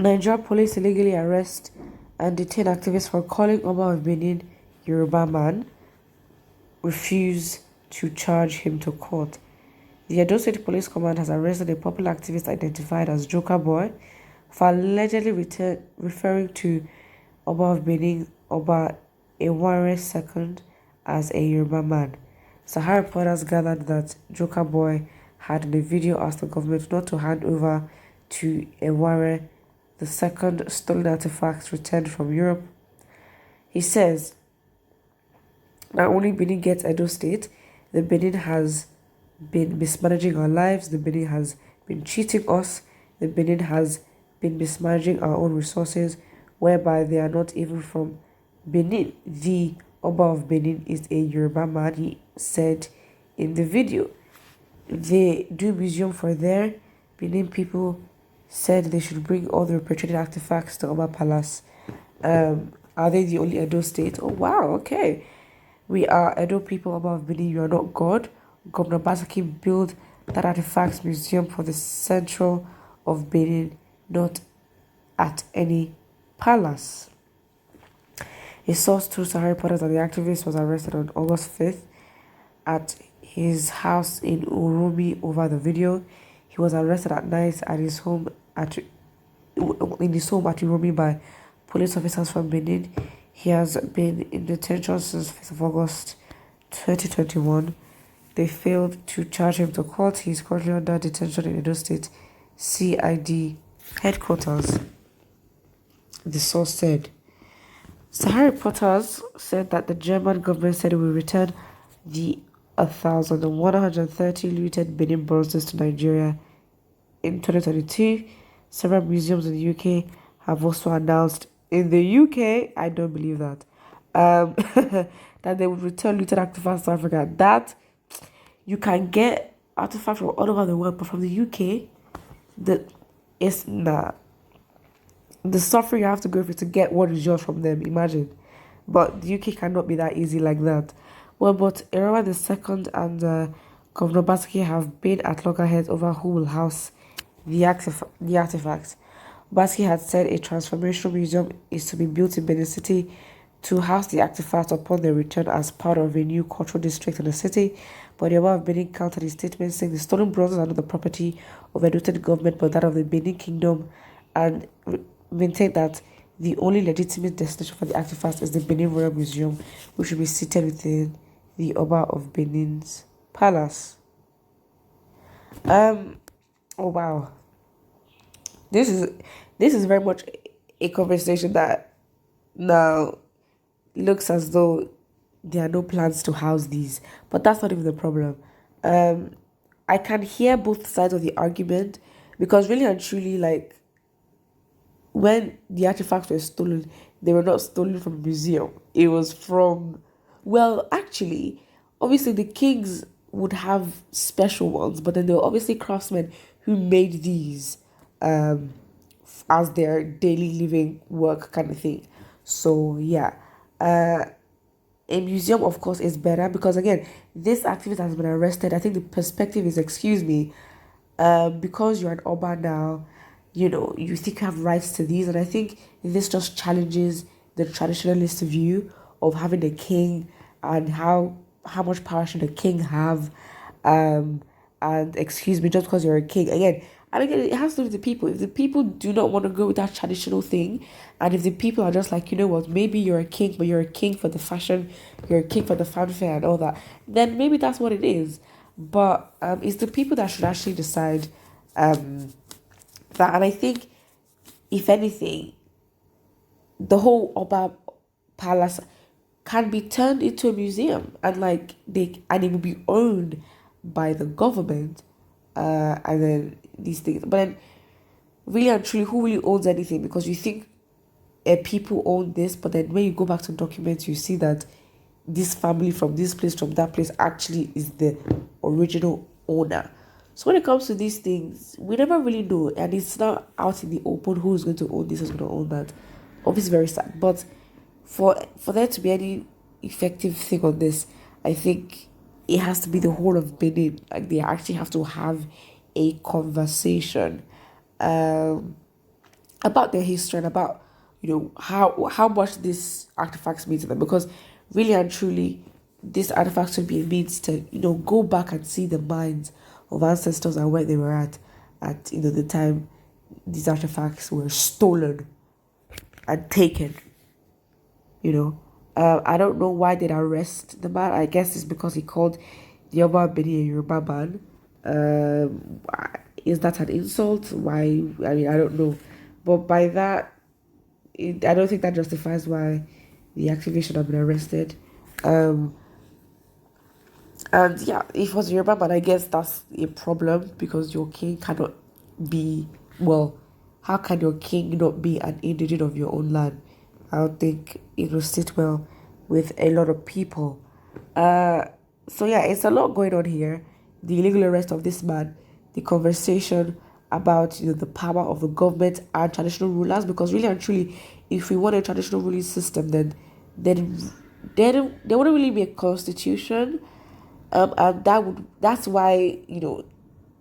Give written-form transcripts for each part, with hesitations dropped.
Nigeria police illegally arrest and detain activists for calling Oba of Benin Yoruba man, refuse to charge him to court. The Edo State Police Command has arrested a popular activist identified as Joker Boy for allegedly referring to Oba of Benin, Oba Eware II, as a Yoruba man. Sahara reporters gathered that Joker Boy had in a video asked the government not to hand over to Eware II stolen artifacts returned from Europe. He says, not only Benin gets Edo State, the Benin has been mismanaging our lives, the Benin has been cheating us, the Benin has been mismanaging our own resources, whereby they are not even from Benin. The Oba of Benin is a Yoruba man, he said in the video. They do museum for there. Benin people said they should bring all the repatriated artifacts to Oba Palace. Are they the only Edo state? Oh wow, okay. We are Edo people, Oba of Benin, you are not God. Governor Basaki built that artifacts museum for the central of Benin, not at any palace. A source told Sahara reporters that the activist was arrested on August 5th at his house in Uromi over the video. He was arrested at night at his home at Uromi by police officers from Benin. He has been in detention since 5th of August 2021. They failed to charge him to court. He is currently under detention in Edo State CID headquarters, the source said. Sahara reporters said that the German government said it will return the 1,130 looted Benin bronzes to Nigeria in 2022. Several museums in the UK have also announced, in the UK, I don't believe that, that they would return looted artifacts to Africa. That you can get artifacts from all over the world, but from the UK, the suffering you have to go through to get what is yours from them, imagine. But the UK cannot be that easy like that. Well, but Irawa II and Governor Basaki have been at loggerheads over who will house the artifacts. Basaki had said a transformational museum is to be built in Benin City to house the artifacts upon their return as part of a new cultural district in the city. But the Oba of Benin countered his statement, saying the stolen bronzes are not the property of Edo State government but that of the Benin Kingdom, and maintained that the only legitimate destination for the artifacts is the Benin Royal Museum, which will be seated within the Oba of Benin's palace. Oh wow. This is very much a conversation that now looks as though there are no plans to house these, but that's not even the problem. I can hear both sides of the argument, because really and truly, like, when the artifacts were stolen, they were not stolen from a museum. It was from, well, actually, obviously the kings would have special ones, but then there were obviously craftsmen who made these as their daily living work kind of thing. So yeah, a museum of course is better, because again, this activist has been arrested. I think the perspective is, excuse me, because you're an Oba now, you think you have rights to these, and I think this just challenges the traditionalist view of having a king and how much power should a king have. And excuse me, just because you're a king, again, and again, it has to do with the people. If the people do not want to go with that traditional thing, and if the people are just like, you know what, maybe you're a king, but you're a king for the fashion, you're a king for the fanfare and all that, then maybe that's what it is. But it's the people that should actually decide that. And I think, if anything, the whole Oba Palace can be turned into a museum, and it will be owned by the government, and then these things. But then, really and truly, who really owns anything? Because you think people own this, but then when you go back to documents, you see that this family from this place, from that place, actually is the original owner. So when it comes to these things, we never really know, and it's not out in the open who's going to own this, who's going to own that. Obviously, very sad. But for there to be any effective thing on this, I think it has to be the whole of Benin. Like, they actually have to have a conversation. about their history and about how much these artifacts mean to them, because really and truly these artifacts would be a means to go back and see the minds of ancestors and where they were at the time these artifacts were stolen and taken. I don't know why they'd arrest the man. I guess it's because he called the Yoruba Benin a Yoruba man. Is that an insult? Why? I mean, I don't know. But by that, I don't think that justifies why the activist should have been arrested. Um, and yeah, if it was Yoruba man, I guess that's a problem because your king cannot be, well, how can your king not be an indigent of your own land? I don't think it will sit well with a lot of people. Uh, so yeah, it's a lot going on here. The illegal arrest of this man, the conversation about the power of the government and traditional rulers. Because really and truly, if we want a traditional ruling system, then there wouldn't really be a constitution. And that's why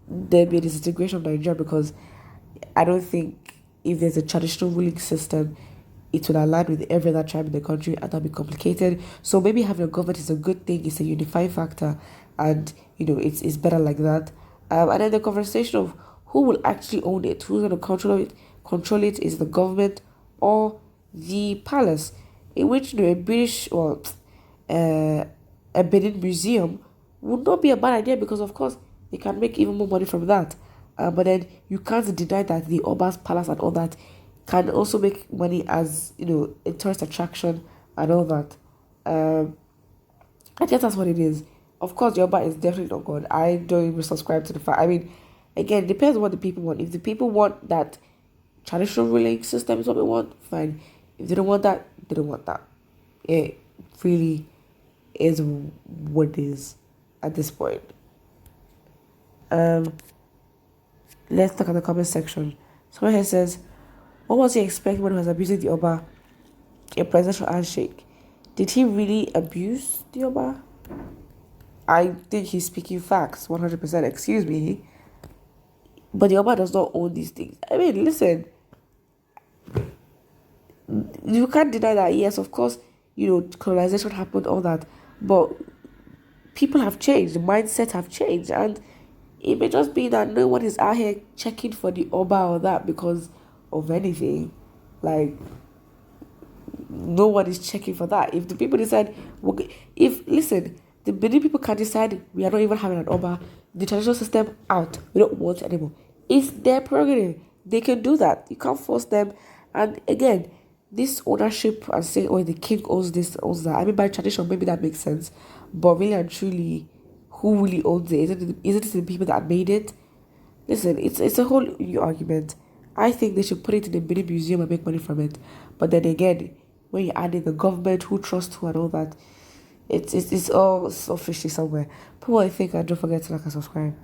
there'd be a disintegration of Nigeria, because I don't think if there's a traditional ruling system, it will align with every other tribe in the country, and that'll be complicated. So maybe having a government is a good thing, it's a unifying factor, and it's better like that. And then the conversation of who will actually own it, who's going to control it, is the government or the palace, in which a British or a Benin museum would not be a bad idea, because of course they can make even more money from that. But then you can't deny that the Oba's palace and all that can also make money as a tourist attraction and all that. I guess that's what it is. Of course, Yoruba is definitely not good. I don't even subscribe to the fact. I mean, again, it depends on what the people want. If the people want that traditional ruling system is what they want, fine. If they don't want that, they don't want that. It really is what it is at this point. Let's look at the comment section. Someone here says, what was he expecting when he was abusing the Oba? A presidential handshake. Did he really abuse the Oba? I think he's speaking facts, 100%. Excuse me. But the Oba does not own these things. I mean, listen. You can't deny that, yes, of course, colonization happened, all that. But people have changed. The mindset have changed. And it may just be that no one is out here checking for the Oba or that because of anything. Like, no one is checking for that. If the people decide, listen, the Benin people can decide we are not even having an Oba, the traditional system out, we don't want it anymore. It's their prerogative. They can do that. You can't force them. And again, this ownership and saying, oh, the king owns this, owns that. I mean, by tradition, maybe that makes sense. But really and truly, who really owns it? Is it the people that made it? Listen, it's a whole new argument. I think they should put it in the Benin museum and make money from it. But then again, when you add in the government, who trusts who and all that, it's all so fishy somewhere. But what I think, and don't forget to like and subscribe.